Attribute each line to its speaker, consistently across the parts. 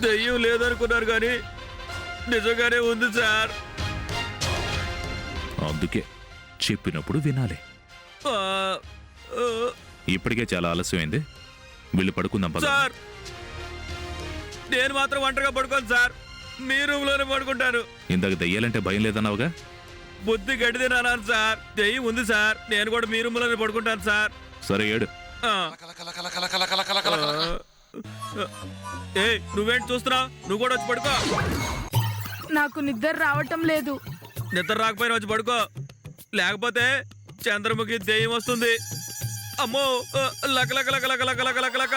Speaker 1: దెయ్యం లేదనుకున్నారు కానీ నిజంగానే ఉంది సార్.
Speaker 2: అందుకే చెప్పినప్పుడు వినాలి. ఇప్పటికే చాలా ఆలస్యమైంది, వెళ్ళి పడుకుందాం పద.
Speaker 1: సార్ నేను మాత్రం ఒంటరిగా పడుకోను సార్, మీ రూమ్ లోనే పడుకుంటాను.
Speaker 2: ఇందాక దెయ్యాలంటే భయం లేదన్నావుగా?
Speaker 1: బుద్ధి గడిదినాను సార్. దెయ్యం ఉంది సార్, నేను కూడా మీ రూమ్ లోనే పడుకుంటాను సార్.
Speaker 2: సరే ఏడు.
Speaker 1: ఏ నువ్వేంటి చూస్తున్నావు? నువ్వు కూడా వచ్చి పడుకో.
Speaker 3: నాకు నిద్ర రావటం లేదు.
Speaker 1: నిద్ర రాకపోయినా వచ్చి పడుకో, లేకపోతే చంద్రముఖి దెయ్యం వస్తుంది. అమ్మో లక లక లక లక లక లక లక లక.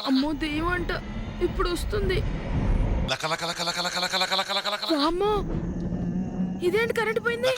Speaker 3: అమ్మో దెయ్యం అంట, ఇప్పుడు వస్తుంది. అమ్మో ఇదేంటి కరెంట్ పోయింది?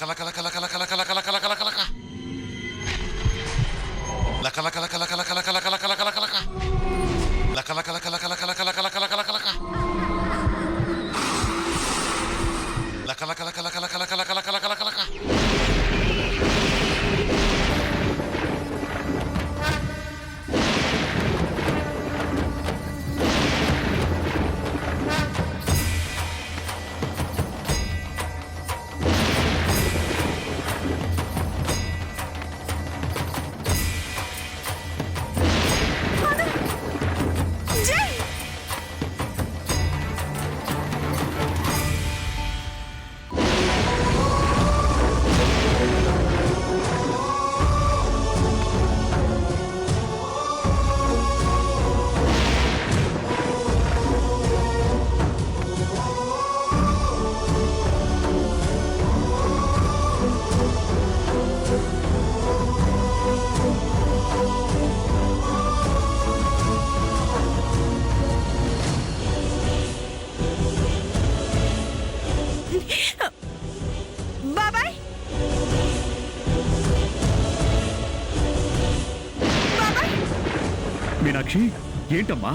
Speaker 2: మీనాక్షి, ఏంటమ్మా,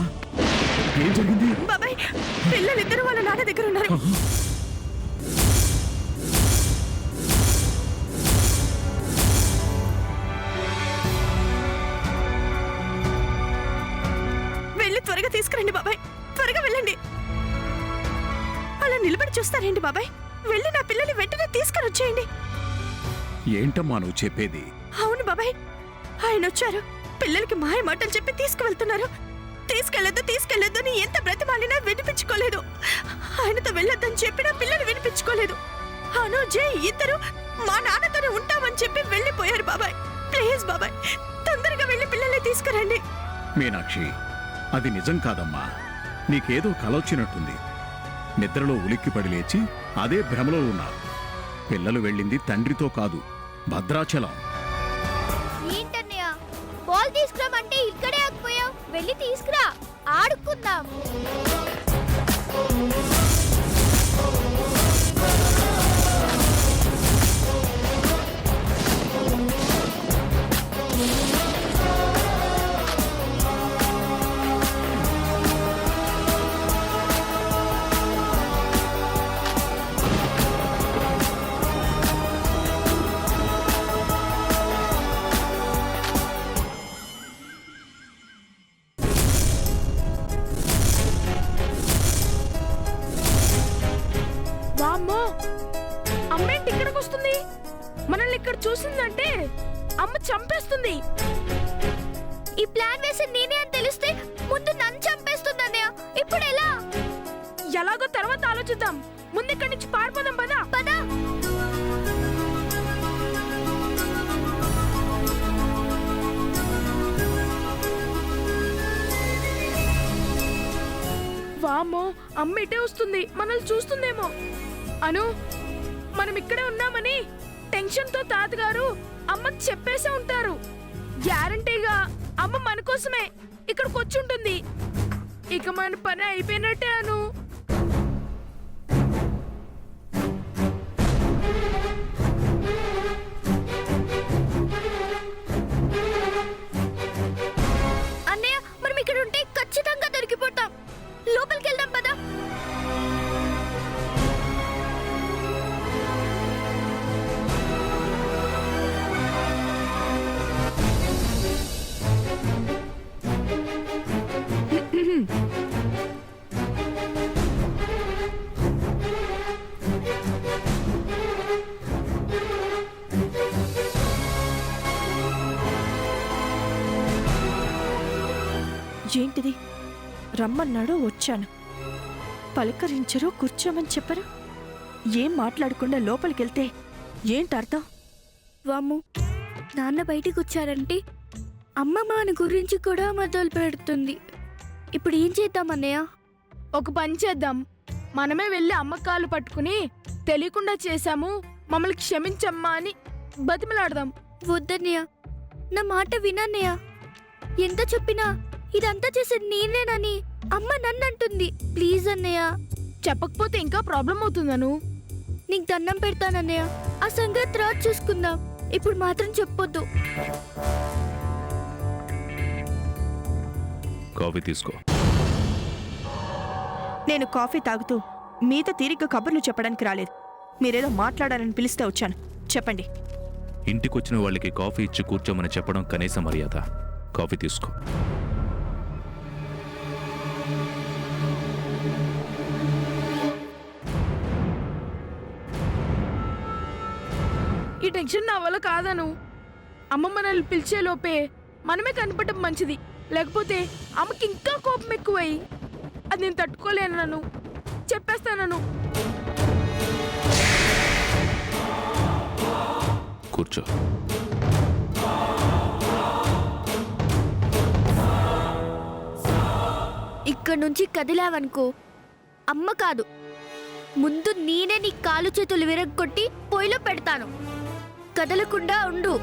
Speaker 2: ఏం జరిగింది?
Speaker 3: బాబాయ్ పిల్లలిద్దరు వాళ్ళ నాన్న దగ్గర ఉన్నారు. వెళ్ళి త్వరగా తీసుకురండి బాబాయ్, త్వరగా వెళ్ళండి. అలా నిలబడి చూస్తారేంటి బాబాయ్? వెళ్ళి నా పిల్లల్ని వెంటనే తీసుకుని వచ్చేయండి.
Speaker 2: ఏంటమ్మా నువ్వు చెప్పేది?
Speaker 3: అవును బాబాయ్, ఆయన వచ్చారు, పిల్లలకి మాయ మాటలు చెప్పి తీసుకువెళ్తున్నారు. తీసుకెళ్లొద్దు అని ఎంత బ్రతిమాలినా వినిపించుకోలేదు. ఆయనతో వెళ్ళొద్దని చెప్పినా పిల్లలు వినిపించుకోలేదు. అను జై ఇద్దరు మా నాన్నతోనే ఉంటామని చెప్పి వెళ్ళిపోయారు బాబాయ్. ప్లీజ్ బాబాయ్, తొందరగా వెళ్ళి పిల్లల్ని తీసుకురండి.
Speaker 2: మీనాక్షి, అది నిజం కాదమ్మా, నీకేదో కలొచ్చినట్టుంది. నిద్రలో ఉలిక్కిపడి లేచి అదే భ్రమలో ఉన్నా. పిల్లలు వెళ్ళింది తండ్రితో కాదు, భద్రాచలం.
Speaker 4: బాల్ తీసుకురామంటే ఇక్కడే ఆగిపోయావు, వెళ్ళి తీసుకురా, ఆడుకుందాం.
Speaker 3: అమ్మేంటి ఇక్కడికి వస్తుంది? మనల్ని ఇక్కడ చూసిందంటే అమ్మ చంపేస్తుంది.
Speaker 4: ఈ ప్లాన్ వేసి నేనే అని తెలిస్తే ముందు నన్ను చంపేస్తుంది అన్నయ్య. ఇప్పుడు ఎలా?
Speaker 3: ఎలాగో తర్వాత ఆలోచిద్దాం, ముందు ఇక్కడి నుంచి పారిపోదాం. పదా
Speaker 4: పదా.
Speaker 3: వామ్మో, అమ్మ ఇటే వస్తుంది, మనల్ని చూస్తుందేమో. అను, మనం ఇక్కడే ఉన్నామని టెన్షన్ తో తాతగారు అమ్మకి చెప్పేసే ఉంటారు. గ్యారంటీగా అమ్మ మన కోసమే ఇక్కడికి వచ్చి ఉంటుంది. ఇక మన పని అయిపోయినట్టే అను. ఏంటిది? రమ్మన్నాడు, వచ్చాను. పలకరించరు, కూర్చోమని చెప్పరు. ఏం మాట్లాడకుండా లోపలికెళ్తే ఏంటి అర్థం?
Speaker 4: వాము, నాన్న బయటికి వచ్చారంటే అమ్మ మన గురించి కూడా మొదలు పెడుతుంది. ఇప్పుడు ఏం చేద్దాం అన్నయ్య?
Speaker 5: ఒక పని చేద్దాం. మనమే వెళ్ళి అమ్మ కాళ్ళు పట్టుకుని తెలియకుండా చేశాము, మమ్మల్ని క్షమించమ్మా అని బతిమలాడదాం.
Speaker 4: వద్దన్నయ్య, నా మాట వినన్నయ్య. ఎంత చెప్పినా ఇదంతా చేసేది నేనేనని అమ్మ నన్ను అంటుంది. ప్లీజ్ అన్నయ్య.
Speaker 5: చెప్పకపోతే ఇంకా ప్రాబ్లం అవుతుందను.
Speaker 4: నీకు దండం పెడతానన్నయ్య. ఆ సంగతి తర్వాత చూసుకుందాం. ఇప్పుడు మాత్రం చెప్పొద్దు.
Speaker 2: కాఫీ తీసుకో.
Speaker 3: నేను కాఫీ తాగుతూ మీతో తీరిగ్గా కబుర్లు చెప్పడానికి రాలేదు. మీరేదో మాట్లాడాలని పిలిస్తే వచ్చాను. చెప్పండి.
Speaker 2: ఇంటికొచ్చిన వాళ్ళకి కాఫీ ఇచ్చి కూర్చోమని చెప్పడం కనీస మర్యాద. కాఫీ తీసుకో.
Speaker 5: ఈ టెన్షన్ నా వల్ల కాదను. అమ్మ మనల్ని పిలిచే లోపే మనమే కనిపెట్టడం మంచిది. లేకపోతే అమ్మకి ఇంకా కోపం ఎక్కువై అది నేను తట్టుకోలేను. చెప్పేస్తాను.
Speaker 2: కూర్చో.
Speaker 4: ఇక్కడ నుంచి కదిలావనుకో, అమ్మ కాదు, ముందు నేనే నీ కాలు చేతులు విరగొట్టి పొయ్యిలో పెడతాను. కదలకుండా ఉండు.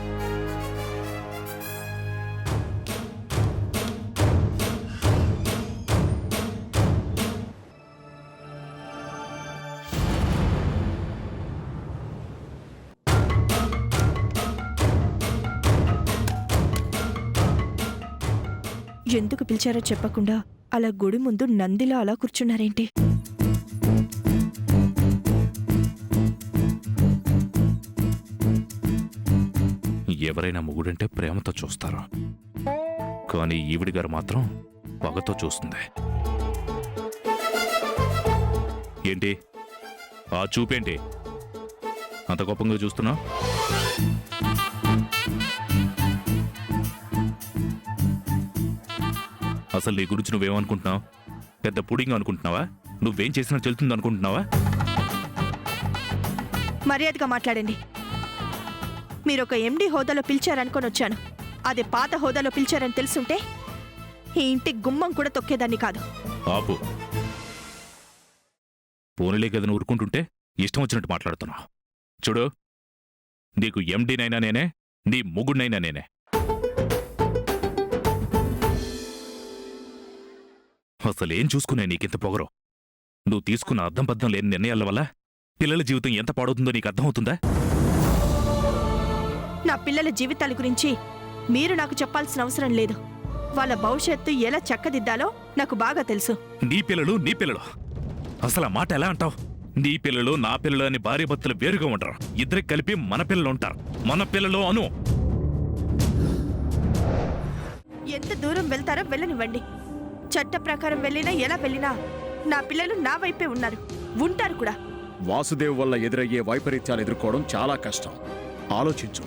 Speaker 3: ఎందుకు పిలిచారో చెప్పకుండా అలా గుడి ముందు నందిలా అలా కూర్చున్నారేంటి?
Speaker 2: ఎవరైనా మొగుడంటే ప్రేమతో చూస్తారు, కానీ ఈవిడి గారు మాత్రం పగతో చూస్తుంది. ఏంటి ఆ చూపేంటి అంత కోపంగా చూస్తున్నావు? అసలు నీ గురించి నువ్వేమనుకుంటున్నావు? పెద్ద పుడింగ్ అనుకుంటున్నావా? నువ్వేం చేసినా చెల్లుతుంది అనుకుంటున్నావా?
Speaker 3: మర్యాదగా మాట్లాడండి. మీరొక ఎండి హోదాలో పిలిచారనుకొని వచ్చాను. అదే పాత హోదాలో పిలిచారని తెలుసుంటే ఈ ఇంటి గుమ్మం కూడా తొక్కేదాన్ని కాదు.
Speaker 2: ఆపు. పోనీలే కదా ఊరుకుంటుంటే ఇష్టం వచ్చినట్టు మాట్లాడుతున్నావు. చూడు, నీకు ఎండీనైనా నేనే, నీ మొగుడినైనా నేనే. అసలేం చూసుకునే నీకింత పొగరు? నువ్వు తీసుకున్న అర్థం పద్ధం లేని నిర్ణయాల వల్ల పిల్లల జీవితం ఎంత పాడవుతుందో నీకు అర్థమవుతుందా?
Speaker 3: నా పిల్లల జీవితాల గురించి మీరు నాకు చెప్పాల్సిన అవసరం లేదు. వాళ్ళ భవిష్యత్తు ఎలా చక్కదిద్దాలో నాకు బాగా తెలుసు.
Speaker 2: నీ పిల్లలు అసలు ఆ మాట ఎలా అంటావు? నీ పిల్లలు నా పిల్లలు అని భార్యాభర్తలు వేరుగా ఉంటారు. ఇద్దరికి కలిపి మన పిల్లలు ఉంటారు. మన పిల్లలు అను.
Speaker 3: ఎంత దూరం వెళ్తారో వెళ్ళనివ్వండి. చట్ట ప్రకారం వెళ్ళినా ఎలా వెళ్ళినా నా పిల్లలు నా వైపే ఉన్నారు, ఉంటారు కూడా.
Speaker 6: వాసుదేవ్ వల్ల ఎదురయ్యే వైపరీత్యాలు ఎదుర్కోవడం చాలా కష్టం. ఆలోచించు.